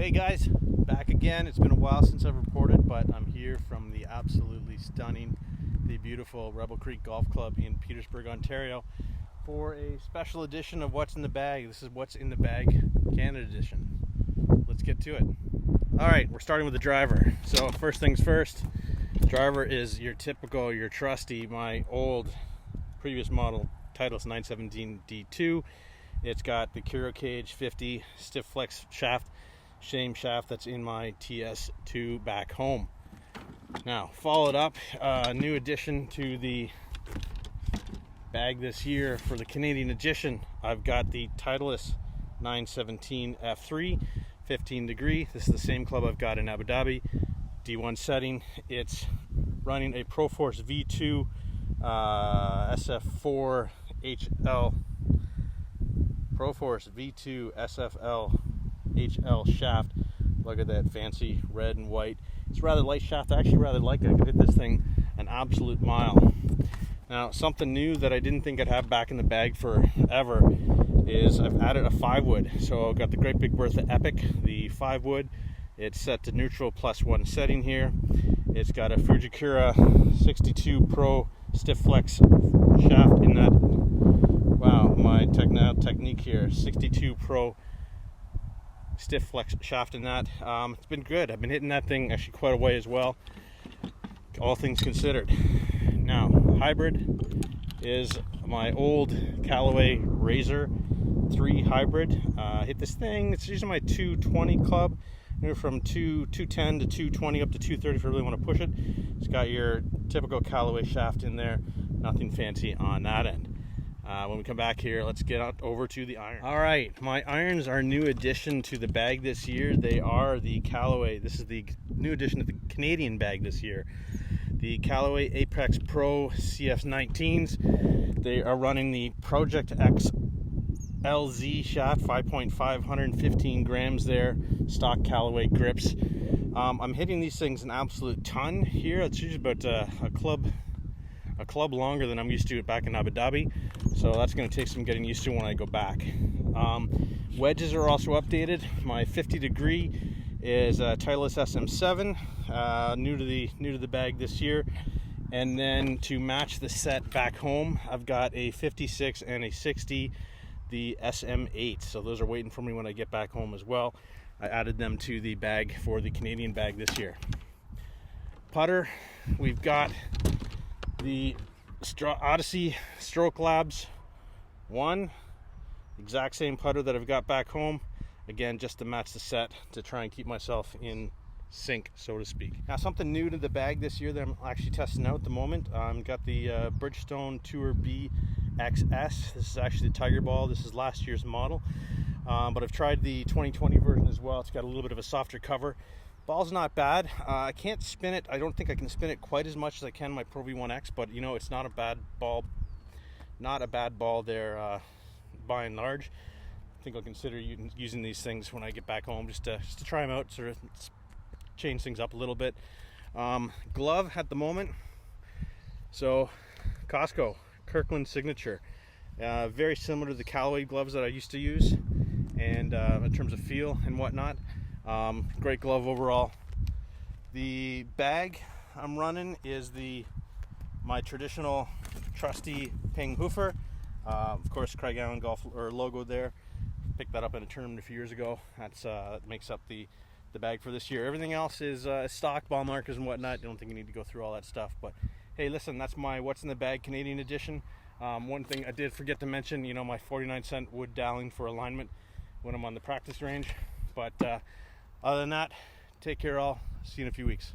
Hey guys, back again. It's been a while since I've reported, but I'm here from the absolutely stunning, the beautiful Rebel Creek Golf Club in Petersburg, Ontario for a special edition of What's in the Bag. This is What's in the Bag Canada edition. Let's get to it. Alright, we're starting with the driver. So first things first, driver is your typical, your trusty, my old previous model Titleist 917 D2. It's got the Curo Cage 50 stiff flex shaft, same shaft that's in my TS2 back home. Now, followed up, a new addition to the bag this year for the Canadian edition. I've got the Titleist 917 F3, 15 degree. This is the same club I've got in Abu Dhabi, D1 setting. It's running a ProForce V2 SF4 HL. ProForce V2 SFL HL shaft. Look at that fancy red and white. It's a rather light shaft. I actually rather like it. I could hit this thing an absolute mile. Now, something new that I didn't think I'd have back in the bag forever is I've added a 5-wood. So I've got the Great Big Bertha Epic, the 5-wood. It's set to neutral +1 setting here. It's got a Fujikura 62 Pro stiff flex shaft in that. Wow, my technique here, 62 Pro stiff flex shaft in that. It's been good. I've been hitting that thing actually quite a way as well, all things considered. Now, hybrid is my old Callaway Razor 3 hybrid. Hit this thing, it's using my 220 club, from 210 to 220 up to 230 if I really want to push it. It's got your typical Callaway shaft in there, nothing fancy on that end. When we come back here, let's get out over to the iron. All right, my irons are new addition to the bag this year. They are the Callaway. This is the new addition to the Canadian bag this year. The Callaway Apex Pro CF19s. They are running the Project X LZ shaft, 5.5, 115 grams there, stock Callaway grips. I'm hitting these things an absolute ton here. It's usually about a club longer than I'm used to back in Abu Dhabi, so that's going to take some getting used to when I go back. Wedges are also updated. My 50 degree is a Titleist SM7, new to the bag this year, and then to match the set back home, I've got a 56 and a 60, the SM8. So those are waiting for me when I get back home as well. I added them to the bag for the Canadian bag this year. Putter, we've got the Odyssey Stroke Labs 1, exact same putter that I've got back home, again just to match the set, to try and keep myself in sync, so to speak. Now, something new to the bag this year that I'm actually testing out at the moment, I've got the Bridgestone Tour B XS. This is actually the Tiger Ball. This is last year's model, but I've tried the 2020 version as well. It's got a little bit of a softer cover. Ball's not bad. I can't spin it. I don't think I can spin it quite as much as I can my Pro V1X, but you know, it's not a bad ball. Not a bad ball there, by and large. I think I'll consider using these things when I get back home, just to try them out, sort of change things up a little bit. Glove at the moment. So, Costco Kirkland Signature, very similar to the Callaway gloves that I used to use, and in terms of feel and whatnot. Great glove overall. The bag I'm running is my traditional trusty Ping Hoofer. Of course, Craig Allen Golf logo there. Picked that up in a tournament a few years ago. That makes up the bag for this year. Everything else is stock, ball markers and whatnot. I don't think you need to go through all that stuff. But hey, listen, that's my What's in the Bag Canadian edition. One thing I did forget to mention, you know, my 49-cent wood doweling for alignment when I'm on the practice range. But other than that, take care all. See you in a few weeks.